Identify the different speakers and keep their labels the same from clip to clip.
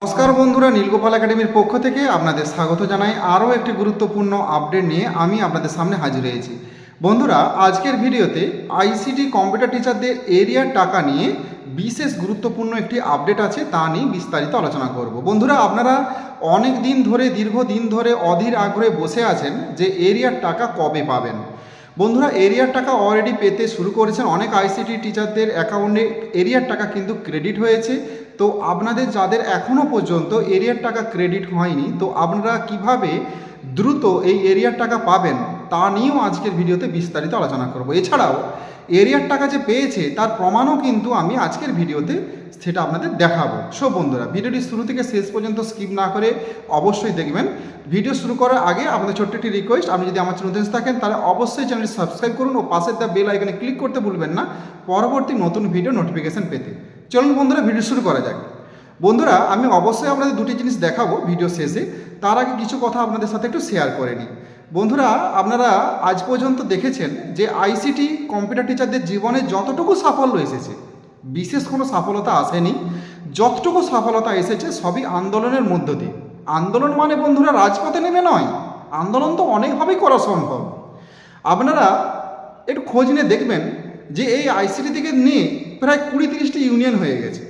Speaker 1: নমস্কার বন্ধুরা, নীলগোপাল একাডেমির পক্ষ থেকে আপনাদের স্বাগত জানাই। আরও একটি গুরুত্বপূর্ণ আপডেট নিয়ে আমি আপনাদের সামনে হাজির হয়েছি। বন্ধুরা, আজকের ভিডিওতে আইসিটি কম্পিউটার টিচারদের এরিয়ার টাকা নিয়ে বিশেষ গুরুত্বপূর্ণ একটি আপডেট আছে, তা নিয়ে বিস্তারিত আলোচনা করব। বন্ধুরা, আপনারা অনেক দিন ধরে, দীর্ঘদিন ধরে অধীর আগ্রহে বসে আছেন যে এরিয়ার টাকা কবে পাবেন। বন্ধুরা, এরিয়ার টাকা অলরেডি পেতে শুরু করেছেন। অনেক আইসিটি টিচারদের অ্যাকাউন্টে এরিয়ার টাকা কিন্তু ক্রেডিট হয়েছে। তো আপনাদের যাদের এখনও পর্যন্ত এরিয়ার টাকা ক্রেডিট হয়নি, তো আপনারা কিভাবে দ্রুত এই এরিয়ার টাকা পাবেন তা নিয়েও আজকের ভিডিওতে বিস্তারিত আলোচনা করব। এছাড়াও এরিয়ার টাকা যে পেয়েছে তার প্রমাণও কিন্তু আমি আজকের ভিডিওতে সেটা আপনাদের দেখাবো। সো বন্ধুরা, ভিডিওটি শুরু থেকে শেষ পর্যন্ত স্কিপ না করে অবশ্যই দেখবেন। ভিডিও শুরু করার আগে আপনাদের ছোট্ট একটি রিকোয়েস্ট, আপনি যদি আমার চ্যানেল নতুন থাকেন তাহলে অবশ্যই চ্যানেলটি সাবস্ক্রাইব করুন ও পাশের দ্য বেল আইকনে ক্লিক করতে ভুলবেন না পরবর্তী নতুন ভিডিও নোটিফিকেশন পেতে। চলুন বন্ধুরা, ভিডিও শুরু করা যাক। বন্ধুরা, আমি অবশ্যই আপনাদের দুটি জিনিস দেখাবো ভিডিও শেষে। তার আগে কিছু কথা আপনাদের সাথে একটু শেয়ার করে নিই। বন্ধুরা, আপনারা আজ পর্যন্ত দেখেছেন যে আইসিটি কম্পিউটার টিচারদের জীবনে যতটুকু সাফল্য এসেছে, বিশেষ কোনো সফলতা আসেনি। যতটুকু সফলতা এসেছে সবই আন্দোলনের মধ্য দিয়ে। আন্দোলন মানে বন্ধুরা রাজপথে নেমে নয়, আন্দোলন তো অনেকভাবেই করা সম্ভব। আপনারা একটু খোঁজ নিয়ে দেখবেন যে এই আইসিটি থেকে নিয়ে প্রায় 20-30টি ইউনিয়ন হয়ে গেছে।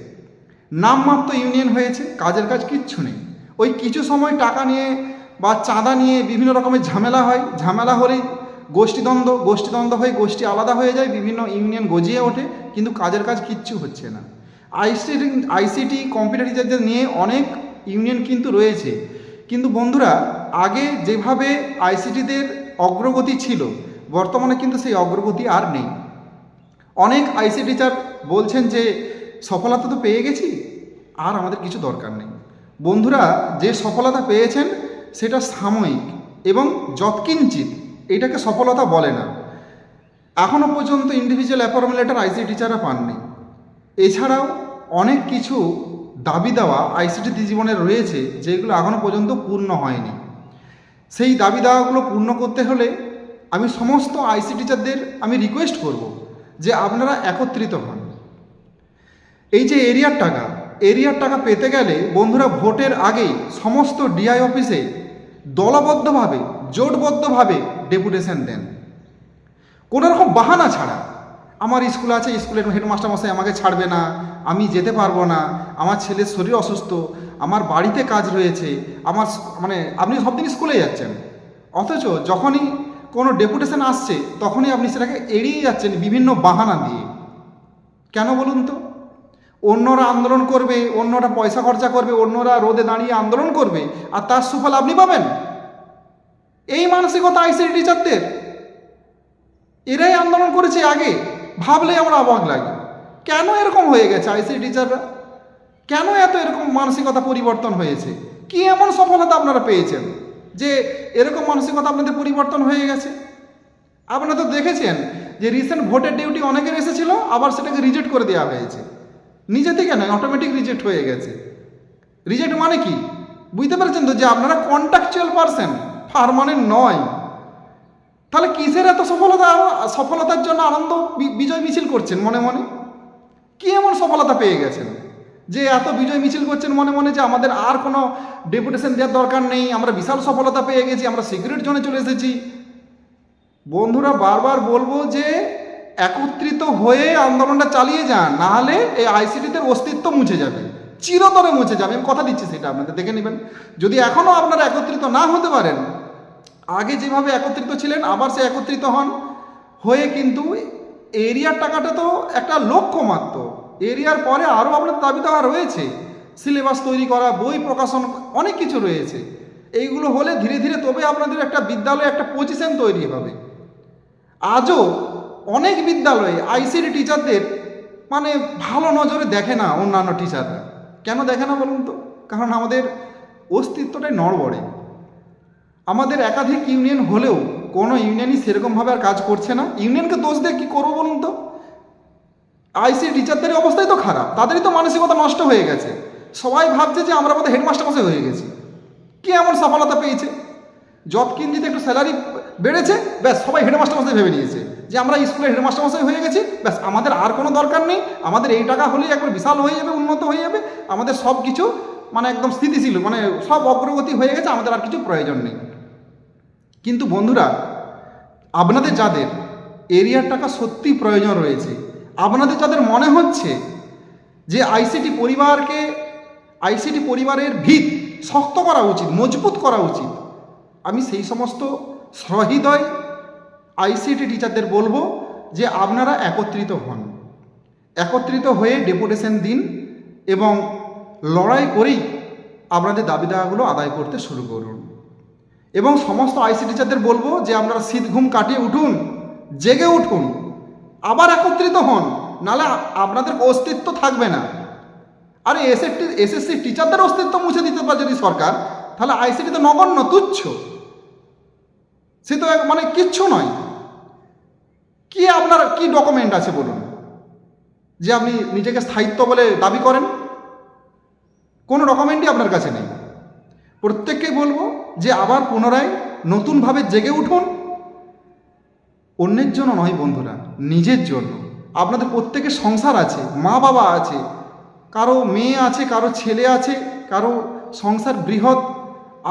Speaker 1: নামমাত্র ইউনিয়ন হয়েছে, কাজের কাজ কিচ্ছু নেই। ওই কিছু সময় টাকা নিয়ে বা চাঁদা নিয়ে বিভিন্ন রকমের ঝামেলা হয়, ঝামেলা হলেই গোষ্ঠীদ্বন্দ্ব হয়ে গোষ্ঠী আলাদা হয়ে যায়, বিভিন্ন ইউনিয়ন গজিয়ে ওঠে, কিন্তু কাজের কাজ কিচ্ছু হচ্ছে না। আইসিটি কম্পিউটার টিচারদের নিয়ে অনেক ইউনিয়ন কিন্তু রয়েছে, কিন্তু বন্ধুরা আগে যেভাবে আইসিটিদের অগ্রগতি ছিল, বর্তমানে কিন্তু সেই অগ্রগতি আর নেই। অনেক আইসিটি টিচার বলছেন যে সফলতা তো পেয়ে গেছি, আর আমাদের কিছু দরকার নেই। বন্ধুরা, যে সফলতা পেয়েছেন সেটা সাময়িক এবং যৎকিঞ্চিত, এটাকে সফলতা বলে না। এখনও পর্যন্ত ইন্ডিভিজুয়াল অ্যাপয়েন্টমেন্ট লেটার আইসিটি টিচাররা পাননি। এছাড়াও অনেক কিছু দাবি দেওয়া আইসিটি জীবনে রয়েছে যেগুলো এখনও পর্যন্ত পূর্ণ হয়নি। সেই দাবি দেওয়াগুলো পূর্ণ করতে হলে আমি সমস্ত আইসিটি টিচারদের আমি রিকোয়েস্ট করব যে আপনারা একত্রিত হন। এই যে এরিয়ার টাকা পেতে গেলে বন্ধুরা ভোটের আগেই সমস্ত ডিআই অফিসে দলবদ্ধভাবে, জোটবদ্ধভাবে ডেপুটেশন দেন, কোনো রকম বাহানা ছাড়া। আমার স্কুল আছে, স্কুলের হেডমাস্টার মশাই আমাকে ছাড়বে না, আমি যেতে পারবো না, আমার ছেলের শরীর অসুস্থ, আমার বাড়িতে কাজ রয়েছে, আমার আপনি সব দিন স্কুলে যাচ্ছেন, অথচ যখনই কোনো ডেপুটেশন আসছে তখনই আপনি সেটাকে এড়িয়ে যাচ্ছেন বিভিন্ন বাহানা দিয়ে। কেন বলুন তো? অন্যরা আন্দোলন করবে, অন্যরা পয়সা খরচা করবে, অন্যরা রোদে দাঁড়িয়ে আন্দোলন করবে, আর তার সুফল আপনি পাবেন। এই মানসিকতা আইসিটি টিচারদের। এরাই আন্দোলন করেছে আগে, ভাবলেই আমরা অবাক লাগে। কেন এরকম হয়ে গেছে আইসিটি টিচাররা? কেন এত এরকম মানসিকতা পরিবর্তন হয়েছে? কি এমন সফলতা আপনারা পেয়েছেন যে এরকম মানসিকতা আপনাদের পরিবর্তন হয়ে গেছে? আপনারা তো দেখেছেন যে রিসেন্ট ভোটের ডিউটি অনেকের এসেছিল, আবার সেটাকে রিজেক্ট করে দেওয়া হয়েছে। নিজে থেকে নয়, অটোমেটিক রিজেক্ট হয়ে গেছে। রিজেক্ট মানে কি বুঝতে পেরেছেন তো? যে আপনারা কন্ট্রাকচুয়াল পারসন, পার্মানেন্ট নয়। তাহলে কিসের এত সফলতার জন্য আনন্দ বিজয় মিছিল করছেন মনে মনে? কি এমন সফলতা পেয়ে গেছেন যে এত বিজয় মিছিল করছেন মনে মনে যে আমাদের আর কোনো ডেপুটেশন দেওয়ার দরকার নেই, আমরা বিশাল সফলতা পেয়ে গেছি, আমরা সিক্রেট জোনে চলে এসেছি? বন্ধুরা, বারবার বলবো যে একত্রিত হয়ে আন্দোলনটা চালিয়ে যান, নাহলে এই আইসিটিদের অস্তিত্ব মুছে যাবে, চিরতরে মুছে যাবে। আমি কথা দিচ্ছি, সেটা আপনাদের দেখে নেবেন। যদি এখনও আপনারা একত্রিত না হতে পারেন, আগে যেভাবে একত্রিত ছিলেন আবার সে একত্রিত হন হয়ে, কিন্তু এরিয়ার টাকাটা তো একটা লক্ষ্য মাত্র। এরিয়ার পরে আরও আপনার দাবি দেওয়া রয়েছে, সিলেবাস তৈরি করা, বই প্রকাশন, অনেক কিছু রয়েছে। এইগুলো হলে ধীরে ধীরে তবে আপনাদের একটা বিদ্যালয়ে একটা পজিশন তৈরি হবে। আজও অনেক বিদ্যালয়ে আইসিটি টিচারদের ভালো নজরে দেখে না অন্যান্য টিচাররা। কেন দেখে না বলুন তো? কারণ আমাদের অস্তিত্বটাই নড়বড়ে। আমাদের একাধিক ইউনিয়ন হলেও কোনো ইউনিয়নই সেরকমভাবে আর কাজ করছে না। ইউনিয়নকে দোষ দিয়ে কী করবো বলুন তো? আইসিটি টিচারদের অবস্থাই তো খারাপ, তাদেরই তো মানসিকতা নষ্ট হয়ে গেছে। সবাই ভাবছে যে আমরা বোধহয় হেডমাস্টার মশাই হয়ে গেছি। কি এমন সফলতা পেয়েছে? যৎকিঞ্চিত একটু স্যালারি বেড়েছে, ব্যাস সবাই হেডমাস্টার মশাই ভেবে নিয়েছে যে আমরা স্কুলের হেডমাস্টার মশাই হয়ে গেছি, ব্যাস আমাদের আর কোনো দরকার নেই, আমাদের এই টাকা হলেই একবার বিশাল হয়ে যাবে, উন্নত হয়ে যাবে, আমাদের সব কিছু মানে একদম স্থিতিশীল, মানে সব অগ্রগতি হয়ে গেছে, আমাদের আর কিছু প্রয়োজন নেই। কিন্তু বন্ধুরা, আপনাদের যাদের এরিয়ার টাকা সত্যি প্রয়োজন রয়েছে, আপনাদের যাদের মনে হচ্ছে যে আইসিটি পরিবারের ভিত শক্ত করা উচিত, মজবুত করা উচিত, আমি সেই সমস্ত সহৃদয় আইসিটি টিচারদের বলবো যে আপনারা একত্রিত হন, একত্রিত হয়ে ডেপুটেশন দিন এবং লড়াই করেই আপনাদের দাবি দাওয়াগুলো আদায় করতে শুরু করুন। এবং সমস্ত আইসি টিচারদের বলবো যে আপনারা শীত ঘুম কাটিয়ে উঠুন, জেগে উঠুন, আবার একত্রিত হন, নাহলে আপনাদের অস্তিত্ব থাকবে না। আরে এসএসসি টিচারদের অস্তিত্ব মুছে দিতে পারে যদি সরকার, তাহলে আইসিটি তো নগণ্য, তুচ্ছ, সে তো মানে কিচ্ছু নয়। কি আপনার কি ডকুমেন্ট আছে বলুন যে আপনি নিজেকে স্থায়িত্ব বলে দাবি করেন? কোনো ডকুমেন্টই আপনার কাছে নেই। প্রত্যেককে বলবো যে আবার পুনরায় নতুনভাবে জেগে উঠুন, অন্যের জন্য নয় বন্ধুরা, নিজের জন্য। আপনাদের প্রত্যেকের সংসার আছে, মা বাবা আছে, কারো মেয়ে আছে, কারো ছেলে আছে, কারো সংসার বৃহৎ।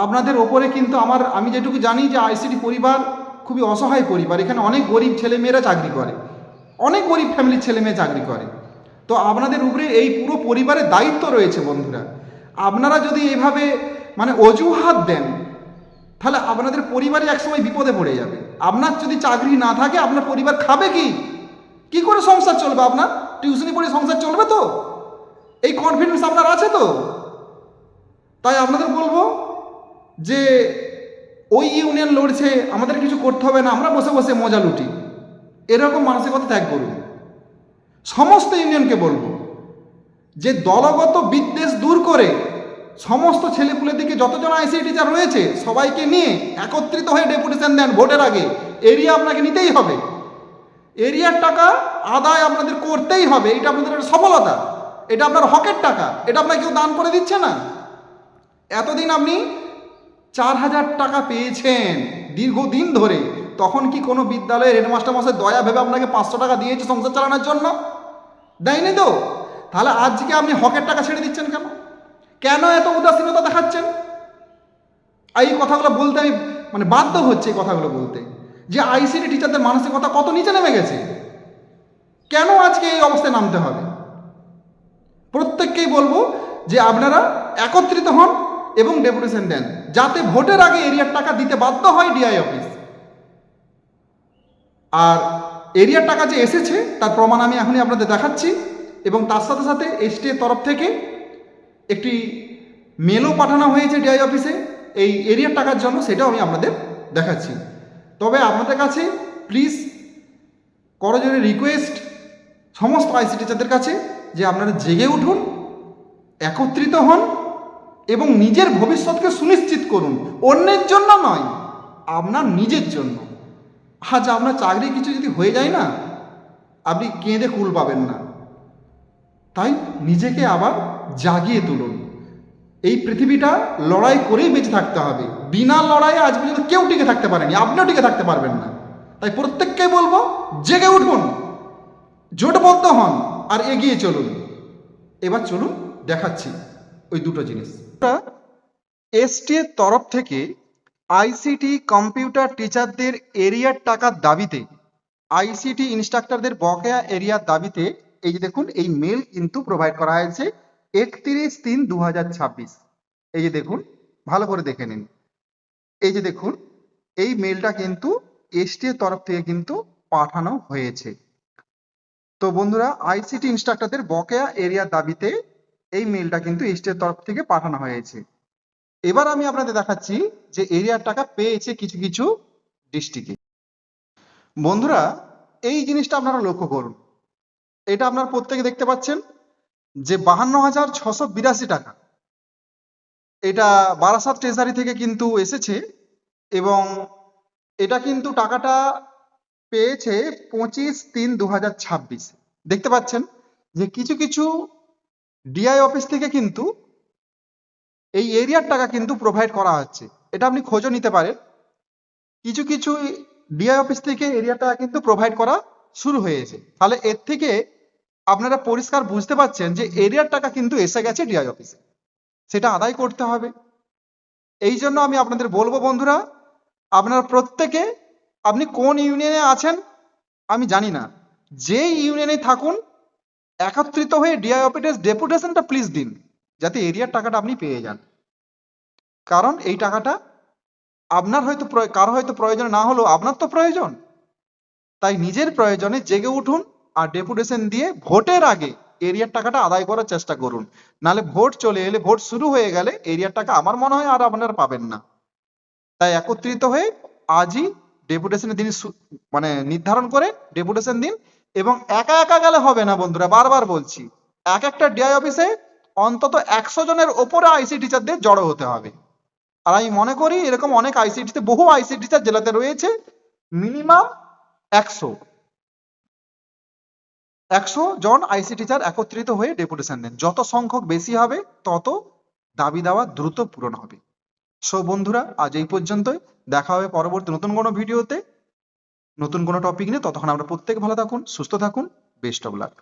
Speaker 1: আপনাদের ওপরে কিন্তু আমি যেটুকু জানি যে আইসিটি পরিবার খুবই অসহায় পরিবার, এখানে অনেক গরিব ছেলেমেয়েরা চাকরি করে, অনেক গরিব ফ্যামিলির ছেলেমেয়ে চাকরি করে। তো আপনাদের উপরে এই পুরো পরিবারের দায়িত্ব রয়েছে বন্ধুরা। আপনারা যদি এভাবে মানে অজুহাত দেন, তাহলে আপনাদের পরিবারে একসময় বিপদে পড়ে যাবে। আপনার যদি চাকরি না থাকে আপনার পরিবার খাবে কি? কি করে সংসার চলবে? আপনার টিউশনি পড়ে সংসার চলবে তো? এই কনফিডেন্স আপনার আছে তো? তাই আপনাদের বলবো যে ওই ইউনিয়ন লড়ছে, আমাদের কিছু করতে হবে না, আমরা বসে বসে মজা লুটি, এরকম মানসিকতা ত্যাগ করুন। সমস্ত ইউনিয়নকে বলবো যে দলগত বিদ্বেষ দূর করে সমস্ত ছেলেপুলের দিকে যতজন আইসিটি টিচার রয়েছে সবাইকে নিয়ে একত্রিত হয়ে ডেপুটেশন দেন। ভোটের আগে এরিয়া আপনাকে নিতেই হবে, এরিয়ার টাকা আদায় আপনাদের করতেই হবে। এটা আপনাদের একটা সফলতা, এটা আপনার হকের টাকা, এটা আপনাকে কেউ দান করে দিচ্ছে না। এতদিন আপনি 4,000 টাকা পেয়েছেন দীর্ঘদিন ধরে, তখন কি কোনো বিদ্যালয়ের হেডমাস্টার মশাই দয়া ভেবে আপনাকে 500 টাকা দিয়েছে সংসার চালানোর জন্য? দেয়নি তো? তাহলে আজকে আপনি হকের টাকা ছেড়ে দিচ্ছেন কেন? কেন এত উদাসীনতা দেখাচ্ছেন? এই কথাগুলো বলতে আমি মানে বাধ্য হচ্ছে, এই কথাগুলো বলতে, যে আইসিটি টিচারদের মানসিকতা কত নিচে নেমে গেছে। কেন আজকে এই অবস্থায় নামতে হবে? প্রত্যেককেই বলবো যে আপনারা একত্রিত হন এবং ডেপুটেশন দেন, যাতে ভোটের আগে এরিয়ার টাকা দিতে বাধ্য হয় ডিআই অফিস। আর এরিয়ার টাকা যে এসেছে তার প্রমাণ আমি এখনই আপনাদের দেখাচ্ছি, এবং তার সাথে সাথে এসটি এর তরফ থেকে একটি মেলও পাঠানো হয়েছে ডিআই অফিসে এই এরিয়ার টাকার জন্য, সেটাও আমি আপনাদের দেখাচ্ছি। তবে আপনাদের কাছে প্লিজ করজোরে রিকোয়েস্ট সমস্ত আইসিটি টিচারদের কাছে যে আপনারা জেগে উঠুন, একত্রিত হন এবং নিজের ভবিষ্যৎকে সুনিশ্চিত করুন। অন্যের জন্য নয়, আপনার নিজের জন্য। আজ আপনার চাকরি কিছু যদি হয়ে যায় না, আপনি কেঁদে কুল পাবেন না। তাই নিজেকে আবার জাগিয়ে তুলুন। এই পৃথিবীটা লড়াই করেই বেঁচে থাকতে হবে। বিনা লড়াইয়ে আজ পর্যন্ত কেউ টিকে থাকতে পারেনি, আপনিও টিকে থাকতে পারবেন না। তাই প্রত্যেককে বলবো জেগে উঠুন, জোটবদ্ধ হন আর এগিয়ে চলুন। এবার চলুন দেখাচ্ছি ওই দুটো জিনিস। এসটি এর তরফ থেকে আইসিটি কম্পিউটার টিচারদের এরিয়ার টাকার দাবিতে, আইসিটি ইনস্ট্রাক্টরদের বকেয়া এরিয়ার দাবিতে এই যে দেখুন এই মেল কিন্তু প্রোভাইড করা হয়েছে 31/3/2026। এই যে দেখুন, ভালো করে দেখে নিন। এই যে দেখুন এই মেলটা কিন্তু এসটি এর তরফ থেকে কিন্তু পাঠানো হয়েছে। তো বন্ধুরা, আইসিটি ইনস্ট্রাক্টরদের বকেয়া এরিয়ার দাবিতে এই মেলটা কিন্তু এসটি এর তরফ থেকে পাঠানো হয়েছে। এবার আমি আপনাদের দেখাচ্ছি যে এরিয়ার টাকা পেয়েছে কিছু কিছু ডিস্ট্রিক্টে। বন্ধুরা, এই জিনিসটা আপনারা লক্ষ্য করুন, এটা আপনারা প্রত্যেকে দেখতে পাচ্ছেন যে 52,682 টাকা এটা বারাসাত ট্রেজারি থেকে কিন্তু এসেছে, এবং এটা কিন্তু টাকাটা পেয়েছে 25/3/2026। দেখতে পাচ্ছেন যে কিছু কিছু ডিআই অফিস থেকে কিন্তু এই এরিয়ার টাকা কিন্তু প্রোভাইড করা হচ্ছে। এটা আপনি খোঁজও নিতে পারেন, কিছু কিছু ডিআই অফিস থেকে এরিয়ার টাকা কিন্তু প্রোভাইড করা শুরু হয়েছে। তাহলে এর থেকে আপনারা পরিষ্কার বুঝতে পারছেন যে এরিয়ার টাকা কিন্তু এসে গেছে ডিআই অফিসে। সেটা আদায় করতে হবে। এই জন্য আমি আপনাদের বলবো বন্ধুরা, আপনারা প্রত্যেকে, আপনি কোন ইউনিয়নে আছেন আমি জানি না, যেই ইউনিয়নে থাকুন একত্রিত হয়ে ডিআই অফিসের ডেপুটেশনটা প্লিজ দিন, যাতে এরিয়ার টাকাটা আপনি পেয়ে যান। কারণ এই টাকাটা আপনার হয়তো কারো হয়তো প্রয়োজন না হলেও আপনার তো প্রয়োজন। তাই নিজের প্রয়োজনে জেগে উঠুন আর ডেপুটেশন দিয়ে ভোটের আগে এরিয়ার টাকাটা আদায় করার চেষ্টা করুন। নালে ভোট চলে এলে, ভোট শুরু হয়ে গেলে এরিয়ার টাকা আমার মনে হয় আর আপনারা পাবেন না। তাই একত্রিত হয়ে আজই ডেপুটেশনের দিন মানে নির্ধারণ করে ডেপুটেশন দিন। এবং একা একা গেলে হবে না বন্ধুরা, বারবার বলছি, এক একটা ডিআই অফিসে অন্তত 100 জনের ওপরে আইসি টিচারদের জড়ো হতে হবে। আর আমি মনে করি এরকম অনেক আইসিটিতে, বহু আইসি টিচার জেলাতে রয়েছে, মিনিমাম 100 জন আইসি টিচার একত্রিত হয়ে ডেপুটেশন নেন। যত সংখ্যক বেশি হবে তত দাবি দাওয়া দ্রুত পূরণ হবে। সো বন্ধুরা, আজ এই পর্যন্তই। দেখা হবে পরবর্তী নতুন কোনো ভিডিওতে, নতুন কোনো টপিক নিয়ে। ততক্ষণ আমরা প্রত্যেক ভালো থাকুন, সুস্থ থাকুন। Best of luck.